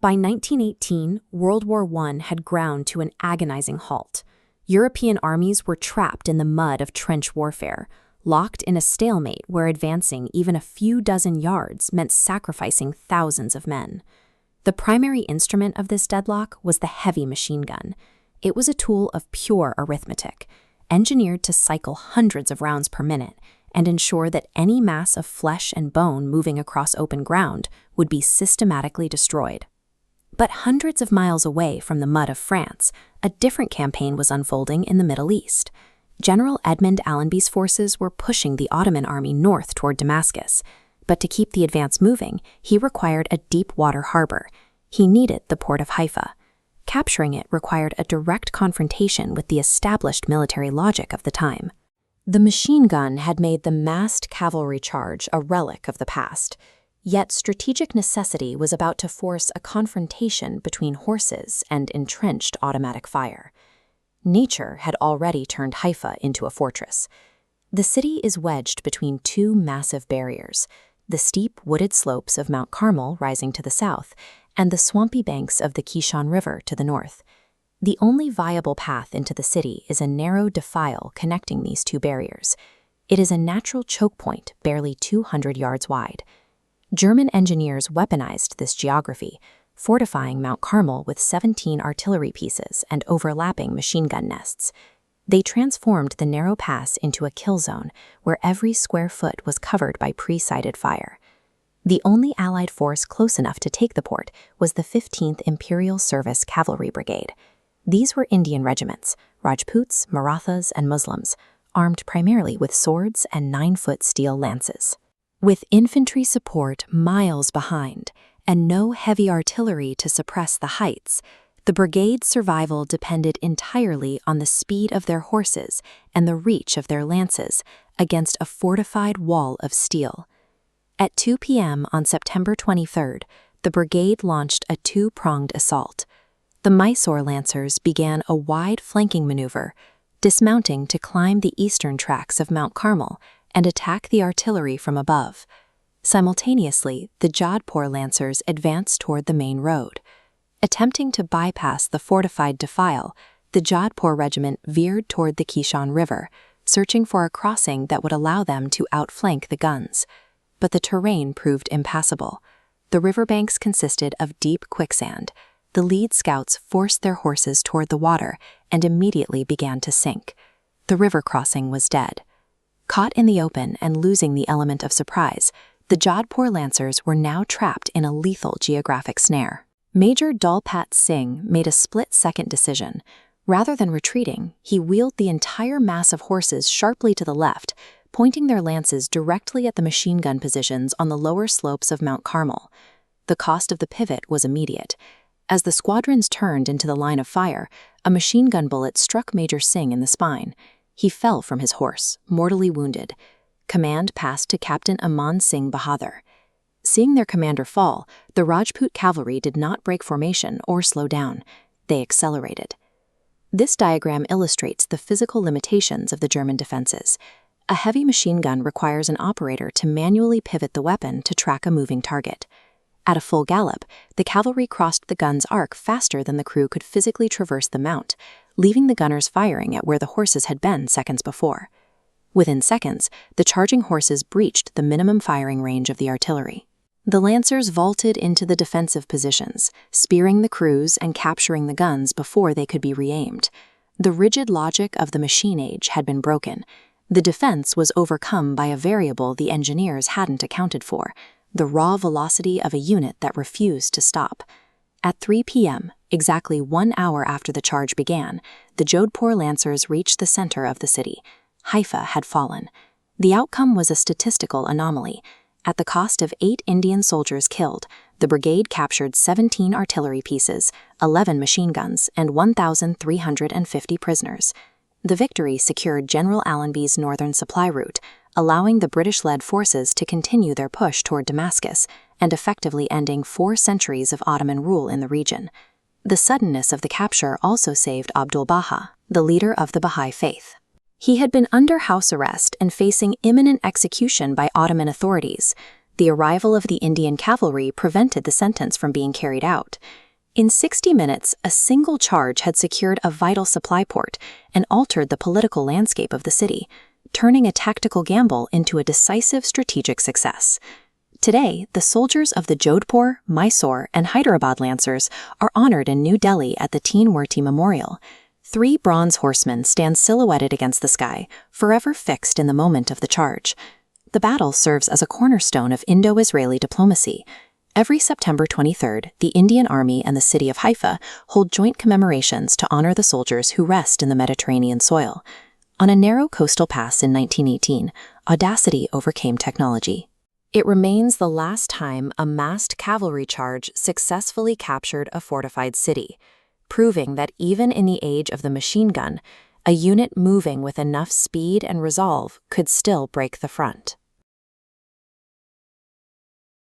By 1918, World War I had ground to an agonizing halt. European armies were trapped in the mud of trench warfare, locked in a stalemate where advancing even a few dozen yards meant sacrificing thousands of men. The primary instrument of this deadlock was the heavy machine gun. It was a tool of pure arithmetic, engineered to cycle hundreds of rounds per minute and ensure that any mass of flesh and bone moving across open ground would be systematically destroyed. But hundreds of miles away from the mud of France, a different campaign was unfolding in the Middle East. General Edmund Allenby's forces were pushing the Ottoman army north toward Damascus, but to keep the advance moving, he required a deep-water harbor. He needed the port of Haifa. Capturing it required a direct confrontation with the established military logic of the time. The machine gun had made the massed cavalry charge a relic of the past, yet strategic necessity was about to force a confrontation between horses and entrenched automatic fire. Nature had already turned Haifa into a fortress. The city is wedged between two massive barriers, the steep wooded slopes of Mount Carmel rising to the south, and the swampy banks of the Kishon River to the north. The only viable path into the city is a narrow defile connecting these two barriers. It is a natural choke point barely 200 yards wide. German engineers weaponized this geography, fortifying Mount Carmel with 17 artillery pieces and overlapping machine gun nests. They transformed the narrow pass into a kill zone where every square foot was covered by pre-sighted fire. The only Allied force close enough to take the port was the 15th Imperial Service Cavalry Brigade. These were Indian regiments, Rajputs, Marathas, and Muslims, armed primarily with swords and 9-foot steel lances. With infantry support miles behind and no heavy artillery to suppress the heights, the brigade's survival depended entirely on the speed of their horses and the reach of their lances against a fortified wall of steel. At 2 p.m. on September 23rd, the brigade launched a two-pronged assault. The Mysore Lancers began a wide flanking maneuver, dismounting to climb the eastern tracks of Mount Carmel and attack the artillery from above. Simultaneously, the Jodhpur Lancers advanced toward the main road. Attempting to bypass the fortified defile, the Jodhpur regiment veered toward the Kishon River, searching for a crossing that would allow them to outflank the guns. But the terrain proved impassable. The riverbanks consisted of deep quicksand. The lead scouts forced their horses toward the water and immediately began to sink. The river crossing was dead. Caught in the open and losing the element of surprise, the Jodhpur Lancers were now trapped in a lethal geographic snare. Major Dalpat Singh made a split-second decision. Rather than retreating, he wheeled the entire mass of horses sharply to the left, pointing their lances directly at the machine gun positions on the lower slopes of Mount Carmel. The cost of the pivot was immediate. As the squadrons turned into the line of fire, a machine gun bullet struck Major Singh in the spine. He fell from his horse, mortally wounded. Command passed to Captain Aman Singh Bahadur. Seeing their commander fall, the Rajput cavalry did not break formation or slow down. They accelerated. This diagram illustrates the physical limitations of the German defenses. A heavy machine gun requires an operator to manually pivot the weapon to track a moving target. At a full gallop, the cavalry crossed the gun's arc faster than the crew could physically traverse the mount, leaving the gunners firing at where the horses had been seconds before. Within seconds, the charging horses breached the minimum firing range of the artillery. The Lancers vaulted into the defensive positions, spearing the crews and capturing the guns before they could be re-aimed. The rigid logic of the machine age had been broken. The defense was overcome by a variable the engineers hadn't accounted for: the raw velocity of a unit that refused to stop. At 3 p.m., exactly 1 hour after the charge began, the Jodhpur Lancers reached the center of the city. Haifa had fallen. The outcome was a statistical anomaly. At the cost of 8 Indian soldiers killed, the brigade captured 17 artillery pieces, 11 machine guns, and 1,350 prisoners. The victory secured General Allenby's northern supply route, allowing the British-led forces to continue their push toward Damascus and effectively ending 4 centuries of Ottoman rule in the region. The suddenness of the capture also saved Abdul Baha, the leader of the Baha'i faith. He had been under house arrest and facing imminent execution by Ottoman authorities. The arrival of the Indian cavalry prevented the sentence from being carried out. In 60 minutes, a single charge had secured a vital supply port and altered the political landscape of the city, turning a tactical gamble into a decisive strategic success. Today, the soldiers of the Jodhpur, Mysore, and Hyderabad Lancers are honored in New Delhi at the Teen Murti Memorial. 3 bronze horsemen stand silhouetted against the sky, forever fixed in the moment of the charge. The battle serves as a cornerstone of Indo-Israeli diplomacy. Every September 23rd, the Indian Army and the city of Haifa hold joint commemorations to honor the soldiers who rest in the Mediterranean soil. On a narrow coastal pass in 1918, audacity overcame technology. It remains the last time a massed cavalry charge successfully captured a fortified city, proving that even in the age of the machine gun, a unit moving with enough speed and resolve could still break the front.